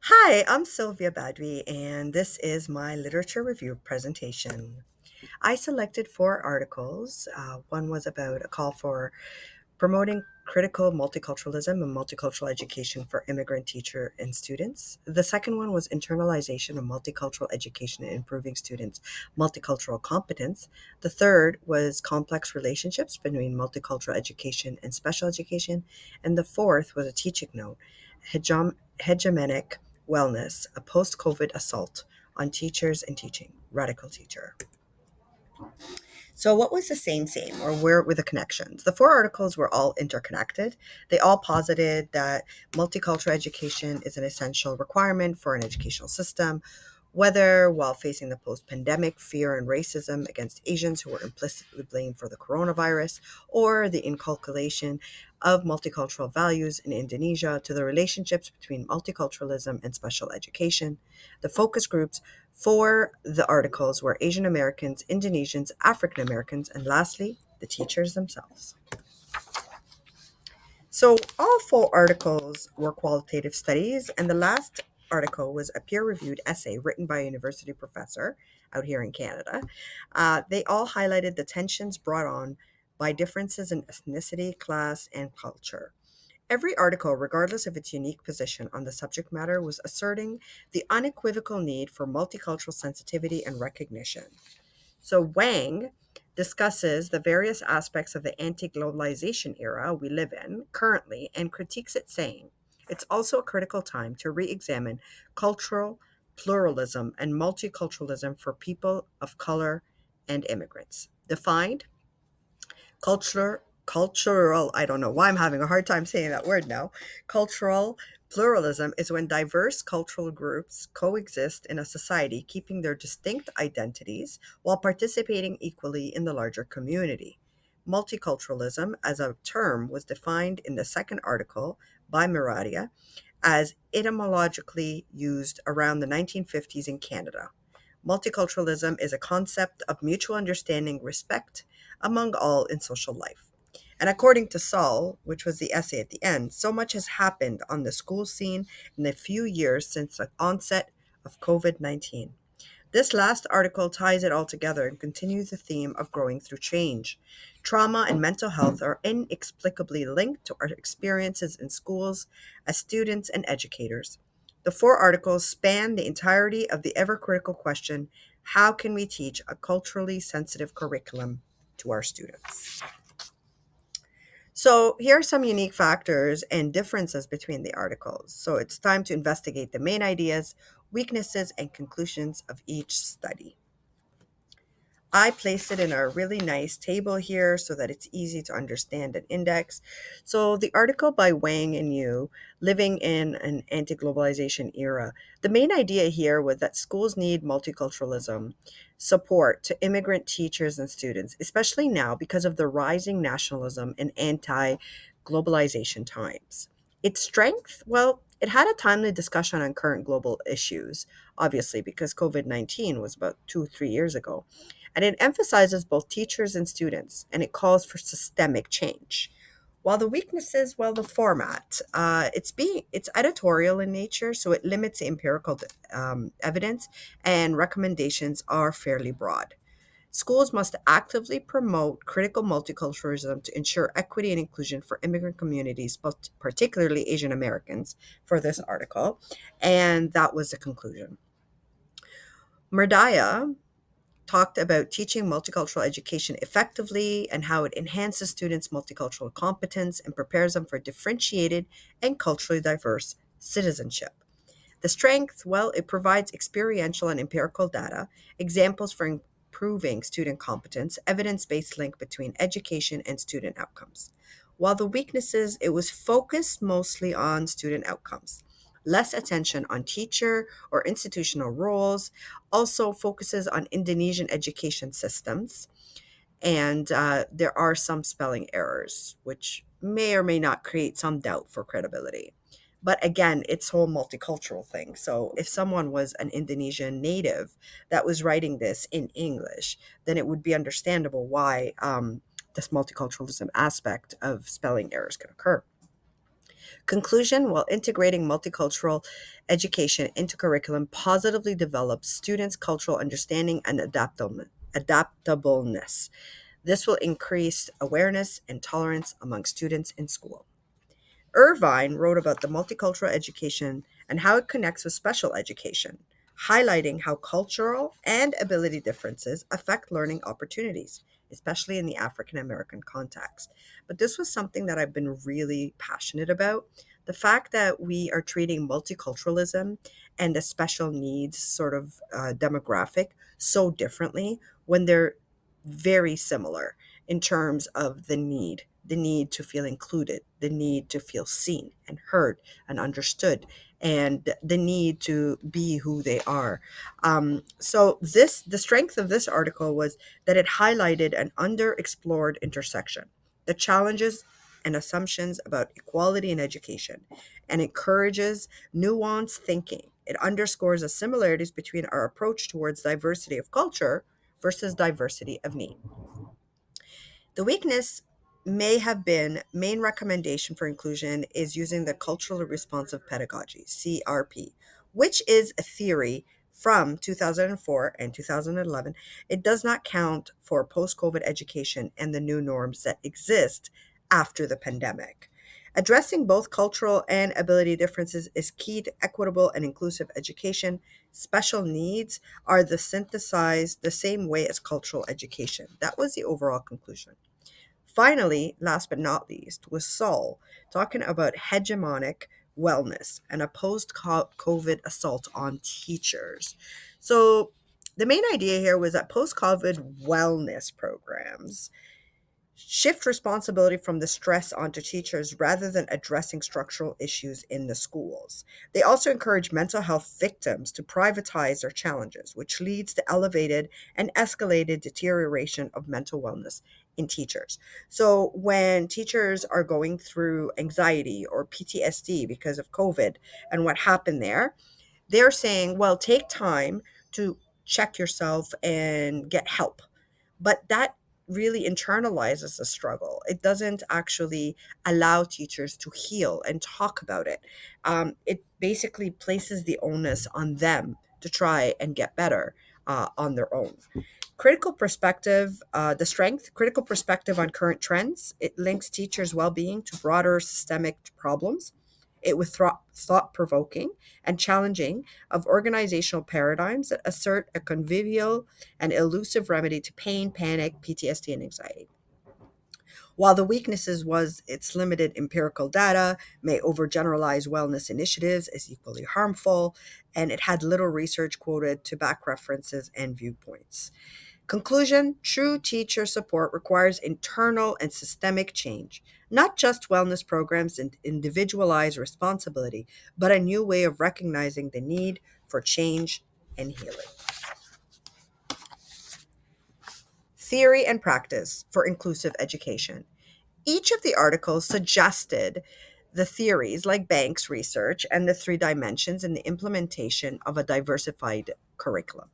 Hi, I'm Sylvia Badwi, and this is my literature review presentation. I selected four articles. One was about a call for promoting critical multiculturalism and multicultural education for immigrant teacher and students. The second one was internalization of multicultural education and improving students' multicultural competence. The third was complex relationships between multicultural education and special education. And the fourth was a teaching note, hegemonic wellness, a post-COVID assault on teachers and teaching, radical teacher. So, what was the same, or where were the connections? The four articles were all interconnected. They all posited that multicultural education is an essential requirement for an educational system, whether while facing the post pandemic fear and racism against Asians who were implicitly blamed for the coronavirus, or the inculcation of multicultural values in Indonesia to the relationships between multiculturalism and special education. The focus groups for the articles were Asian Americans, Indonesians, African Americans, and lastly, the teachers themselves. So, all four articles were qualitative studies, and the last article was a peer reviewed essay written by a university professor out here in Canada. They all highlighted the tensions brought on by differences in ethnicity, class, and culture. Every article, regardless of its unique position on the subject matter, was asserting the unequivocal need for multicultural sensitivity and recognition. So Wang discusses the various aspects of the anti-globalization era we live in currently and critiques it, saying it's also a critical time to re-examine cultural pluralism and multiculturalism for people of color and immigrants. Defined cultural, I don't know why I'm having a hard time saying that word now. Cultural pluralism is when diverse cultural groups coexist in a society, keeping their distinct identities while participating equally in the larger community. Multiculturalism as a term was defined in the second article by Miradia as etymologically used around the 1950s in Canada. Multiculturalism is a concept of mutual understanding, respect among all in social life. And according to Saul, which was the essay at the end, so much has happened on the school scene in the few years since the onset of COVID 19. This last article ties it all together and continues the theme of growing through change. Trauma and mental health are inexplicably linked to our experiences in schools as students and educators. The four articles span the entirety of the ever critical question, how can we teach a culturally sensitive curriculum to our students? So, here are some unique factors and differences between the articles. So, it's time to investigate the main ideas, weaknesses, and conclusions of each study. I placed it in a really nice table here so that it's easy to understand and index. So, the article by Wang and Yu, Living in an Anti Globalization Era, the main idea here was that schools need multiculturalism support to immigrant teachers and students, especially now because of the rising nationalism and anti globalization times. Its strength? Well, it had a timely discussion on current global issues, obviously, because COVID 19 was about 2, 3 years ago, and it emphasizes both teachers and students, and it calls for systemic change. While the weaknesses, well, the format, it's editorial in nature, so it limits the empirical evidence, and recommendations are fairly broad. Schools must actively promote critical multiculturalism to ensure equity and inclusion for immigrant communities, but particularly Asian Americans, for this article, and that was the conclusion. Merdaya talked about teaching multicultural education effectively and how it enhances students' multicultural competence and prepares them for differentiated and culturally diverse citizenship. The strength, well, it provides experiential and empirical data, examples for improving student competence, evidence based link between education and student outcomes. While the weaknesses, it was focused mostly on student outcomes. Less attention on teacher or institutional roles, also focuses on Indonesian education systems, and there are some spelling errors, which may or may not create some doubt for credibility. But again, it's whole multicultural thing. So if someone was an Indonesian native that was writing this in English, then it would be understandable why this multiculturalism aspect of spelling errors could occur. Conclusion: while integrating multicultural education into curriculum positively develops students' cultural understanding and adaptableness. This will increase awareness and tolerance among students in school. Irvine wrote about the multicultural education and how it connects with special education, highlighting how cultural and ability differences affect learning opportunities, especially in the African American context. But this was something that I've been really passionate about. The fact that we are treating multiculturalism and the special needs sort of demographic so differently when they're very similar in terms of the need to feel included, the need to feel seen and heard and understood, and the need to be who they are. The strength of this article was that it highlighted an underexplored intersection, the challenges and assumptions about equality in education, and encourages nuanced thinking. It underscores the similarities between our approach towards diversity of culture versus diversity of need. The weakness may have been main recommendation for inclusion is using the culturally responsive pedagogy, CRP, which is a theory from 2004 and 2011. It does not count for post-COVID education and the new norms that exist after the pandemic. Addressing both cultural and ability differences is key to equitable and inclusive education. Special needs are the synthesized the same way as cultural education. That was the overall conclusion. Finally, last but not least, was Saul talking about hegemonic wellness and a post COVID assault on teachers. So, the main idea here was that post COVID wellness programs shift responsibility from the stress onto teachers rather than addressing structural issues in the schools. They also encourage mental health victims to privatize their challenges, which leads to elevated and escalated deterioration of mental wellness in teachers. So, when teachers are going through anxiety or PTSD because of COVID and what happened there, they're saying, well, take time to check yourself and get help, but that really internalizes the struggle. It doesn't actually allow teachers to heal and talk about it. It basically places the onus on them to try and get better on their own. Critical perspective on current trends. It links teachers' well-being to broader systemic problems. It was thought-provoking and challenging of organizational paradigms that assert a convivial and elusive remedy to pain, panic, PTSD, and anxiety. While the weaknesses was its limited empirical data, may overgeneralize wellness initiatives as equally harmful, and it had little research quoted to back references and viewpoints. Conclusion: true teacher support requires internal and systemic change, not just wellness programs and individualized responsibility, but a new way of recognizing the need for change and healing. Theory and practice for inclusive education. Each of the articles suggested the theories like Banks' research and the three dimensions in the implementation of a diversified curriculum.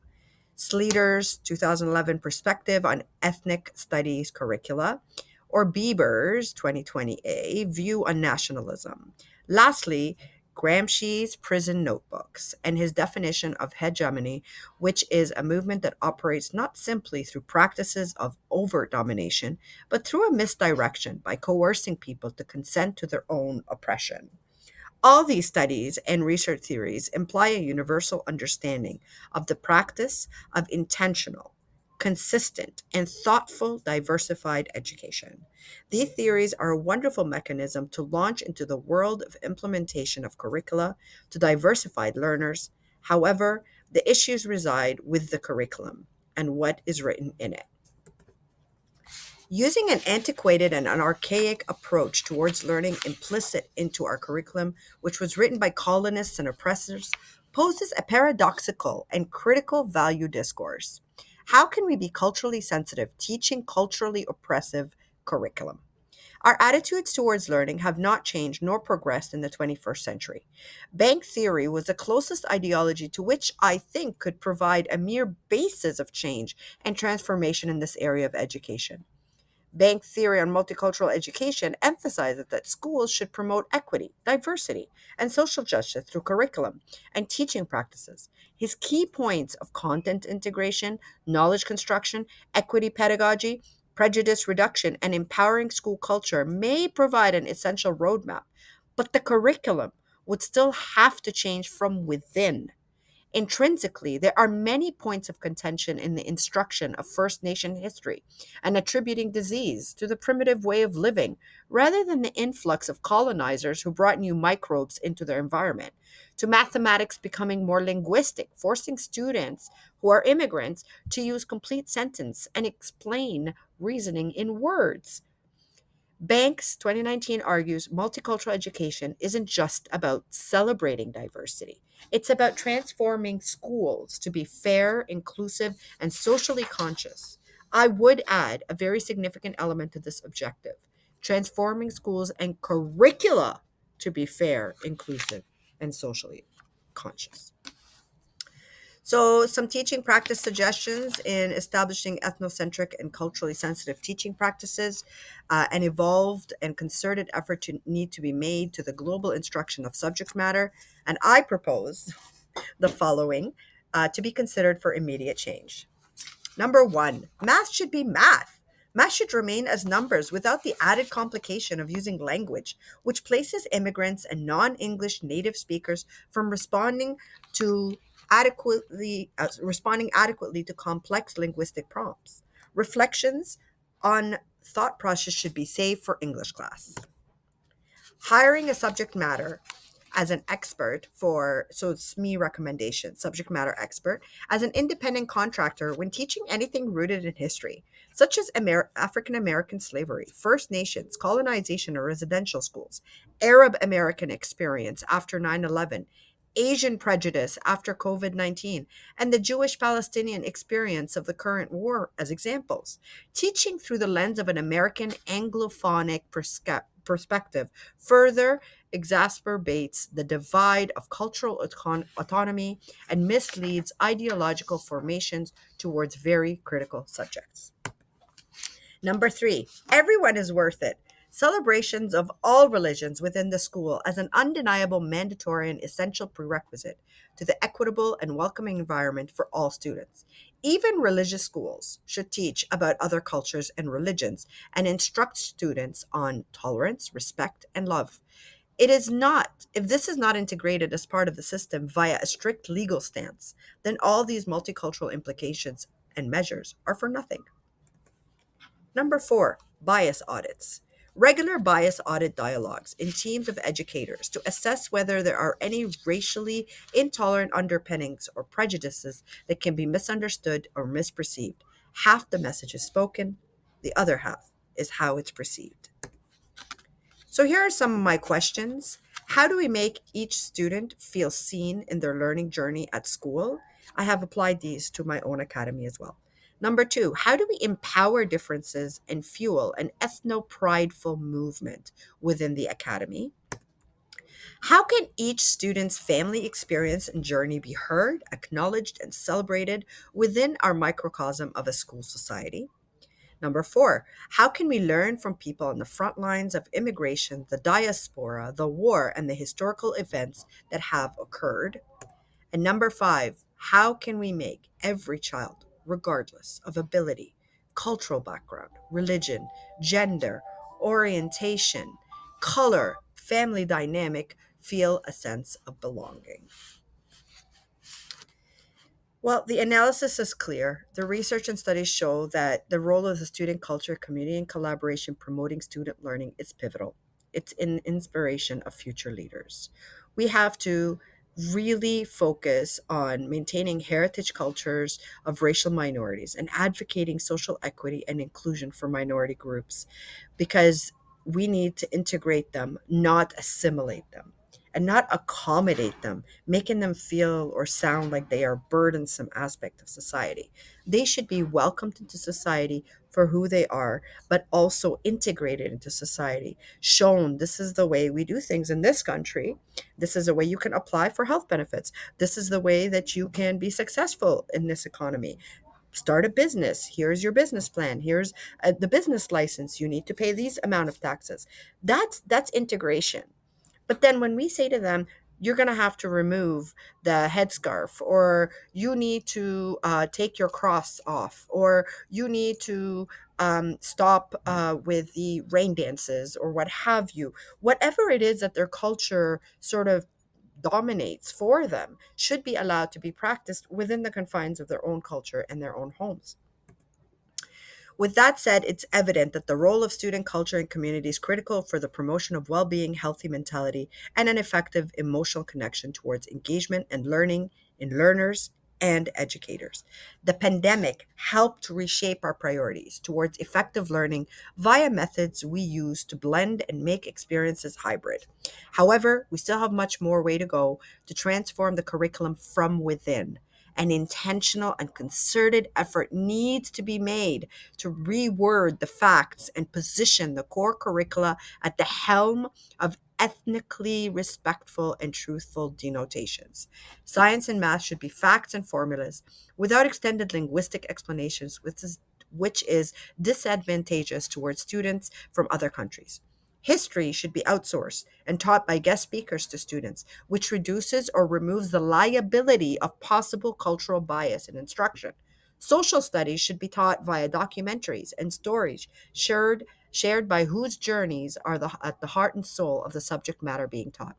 Sleater's 2011 perspective on ethnic studies curricula, or Bieber's 2020 view on nationalism. Lastly, Gramsci's prison notebooks and his definition of hegemony, which is a movement that operates not simply through practices of overt domination, but through a misdirection by coercing people to consent to their own oppression. All these studies and research theories imply a universal understanding of the practice of intentional, consistent, and thoughtful diversified education. These theories are a wonderful mechanism to launch into the world of implementation of curricula to diversified learners. However, the issues reside with the curriculum and what is written in it. Using an antiquated and an archaic approach towards learning implicit into our curriculum, which was written by colonists and oppressors, poses a paradoxical and critical value discourse. How can we be culturally sensitive teaching culturally oppressive curriculum? Our attitudes towards learning have not changed nor progressed in the 21st century. Bank theory was the closest ideology to which I think could provide a mere basis of change and transformation in this area of education. Bank theory on multicultural education emphasizes that schools should promote equity, diversity, and social justice through curriculum and teaching practices. His key points of content integration, knowledge construction, equity pedagogy, prejudice reduction, and empowering school culture may provide an essential roadmap, but the curriculum would still have to change from within. Intrinsically, there are many points of contention in the instruction of First Nation history and attributing disease to the primitive way of living rather than the influx of colonizers who brought new microbes into their environment, to mathematics becoming more linguistic, forcing students who are immigrants to use complete sentence and explain reasoning in words. Banks 2019 argues multicultural education isn't just about celebrating diversity. It's about transforming schools to be fair, inclusive, and socially conscious. I would add a very significant element to this objective: transforming schools and curricula to be fair, inclusive, and socially conscious. So, some teaching practice suggestions in establishing ethnocentric and culturally sensitive teaching practices. An evolved and concerted effort to need to be made to the global instruction of subject matter. And I propose the following to be considered for immediate change. Number one, math should be math. Math should remain as numbers without the added complication of using language, which places immigrants and non English native speakers from to responding adequately to complex linguistic prompts. Reflections on thought process should be saved for English class. Hiring a subject matter as an expert for, so it's me recommendation, subject matter expert, as an independent contractor when teaching anything rooted in history, such as African American slavery, First Nations, colonization or residential schools, Arab American experience after 9/11, Asian prejudice after COVID 19, and the Jewish Palestinian experience of the current war as examples. Teaching through the lens of an American Anglophonic perspective further exacerbates the divide of cultural autonomy and misleads ideological formations towards very critical subjects. Number three, everyone is worth it. Celebrations of all religions within the school as an undeniable mandatory and essential prerequisite to the equitable and welcoming environment for all students. Even religious schools should teach about other cultures and religions and instruct students on tolerance, respect, and love. If this is not integrated as part of the system via a strict legal stance, then all these multicultural implications and measures are for nothing. Number four, bias audits. Regular bias audit dialogues in teams of educators to assess whether there are any racially intolerant underpinnings or prejudices that can be misunderstood or misperceived. Half the message is spoken, the other half is how it's perceived. So here are some of my questions. How do we make each student feel seen in their learning journey at school? I have applied these to my own academy as well. Number two, how do we empower differences and fuel an ethno-prideful movement within the academy? How can each student's family experience and journey be heard, acknowledged, and celebrated within our microcosm of a school society? Number four, how can we learn from people on the front lines of immigration, the diaspora, the war, and the historical events that have occurred? And number five, how can we make every child, regardless of ability, cultural background, religion, gender, orientation, color, family dynamic, feel a sense of belonging? Well, the analysis is clear. The research and studies show that the role of the student culture, community, and collaboration promoting student learning is pivotal. It's an inspiration of future leaders. We have to really focus on maintaining heritage cultures of racial minorities and advocating social equity and inclusion for minority groups because we need to integrate them, not assimilate them, and not accommodate them, making them feel or sound like they are burdensome aspect of society. They should be welcomed into society for who they are, but also integrated into society. Shown this is the way we do things in this country. This is the way you can apply for health benefits. This is the way that you can be successful in this economy. start a business. Here's your business plan. Here's the business license. You need to pay these amount of taxes. That's integration. But then when we say to them, you're going to have to remove the headscarf, or you need to take your cross off, or you need to stop with the rain dances, or what have you, whatever it is that their culture sort of dominates for them should be allowed to be practiced within the confines of their own culture and their own homes. With that said, it's evident that the role of student culture and community is critical for the promotion of well being, healthy mentality, and an effective emotional connection towards engagement and learning in learners and educators. The pandemic helped reshape our priorities towards effective learning via methods we use to blend and make experiences hybrid. However, we still have much more way to go to transform the curriculum from within. An intentional and concerted effort needs to be made to reword the facts and position the core curricula at the helm of ethnically respectful and truthful denotations. Science and math should be facts and formulas without extended linguistic explanations, which is disadvantageous towards students from other countries. History should be outsourced and taught by guest speakers to students, which reduces or removes the liability of possible cultural bias in instruction. Social studies should be taught via documentaries and stories shared by whose journeys are at the heart and soul of the subject matter being taught.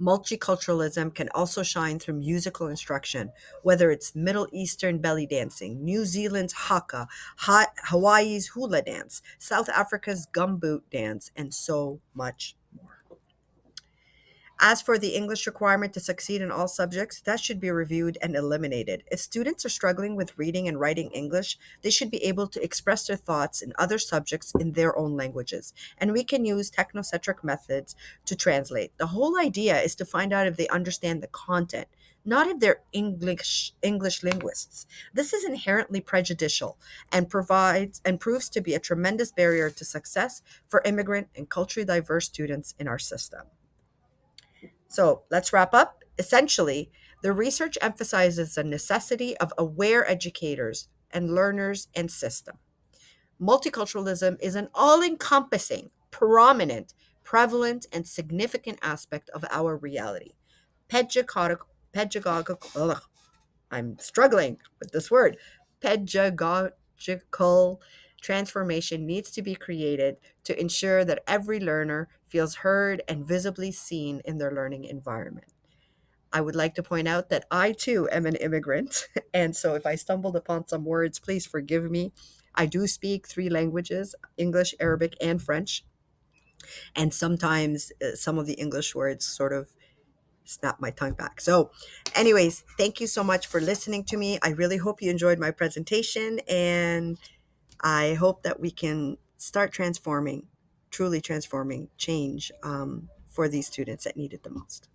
Multiculturalism can also shine through musical instruction, whether it's Middle Eastern belly dancing, New Zealand's haka, Hawaii's hula dance, South Africa's gumboot dance, and so much more. As for the English requirement to succeed in all subjects, that should be reviewed and eliminated. If students are struggling with reading and writing English, they should be able to express their thoughts in other subjects in their own languages. And we can use technocentric methods to translate. The whole idea is to find out if they understand the content, not if they're English linguists. This is inherently prejudicial and provides and proves to be a tremendous barrier to success for immigrant and culturally diverse students in our system. So let's wrap up. Essentially, the research emphasizes the necessity of aware educators and learners and system. Multiculturalism is an all encompassing, prominent, prevalent, and significant aspect of our reality. Pedagogical, I'm struggling with this word. Pedagogical transformation needs to be created to ensure that every learner feels heard and visibly seen in their learning environment. I would like to point out that I too am an immigrant. And so if I stumbled upon some words, please forgive me. I do speak three languages: English, Arabic, and French. And sometimes some of the English words sort of snap my tongue back. So, anyways, thank you so much for listening to me. I really hope you enjoyed my presentation, and I hope that we can start transforming, truly transforming change for these students that need it the most.